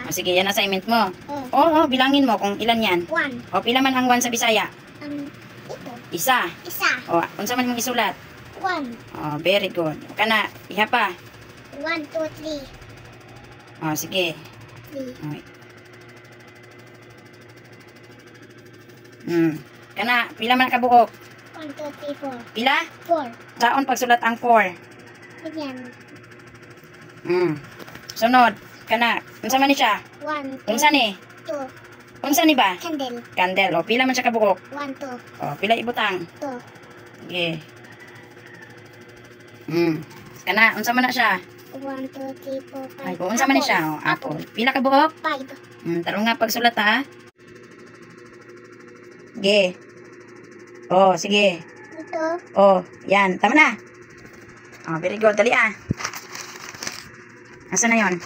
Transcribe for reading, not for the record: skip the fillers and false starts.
O, sige, yan assignment mo. Oo, bilangin mo kung ilan yan. 1. O, pila man ang 1 sa Bisaya? Ito. Isa. Isa. O, unsa man mong isulat? 1. O, very good. O, kana, iha pa. 1, 2, 3. O, sige. 3. O, kana, pila man kabuok? 1, 2, 3, 4. Pila? 4. Saon pagsulat ang 4? Ganyan. Sunod. Kana, unsa man ni siya? 1, 2, Unsa ni? 2. Unsa ni ba? Candle. Candle. O, pila man siya kabuok? 1, 2. O, pila ibutang? 2. Sige. Kana, unsa man na siya? 1, 2, 3, 4, 5. Ay, unsa man ni siya? O, apple. Pila kabuok? 5. Tarong nga pagsulat ha. Sige. Oh, sige. Ito. Oh, yan. Tama na. Oh, very good. Dali ah. Asa na yon?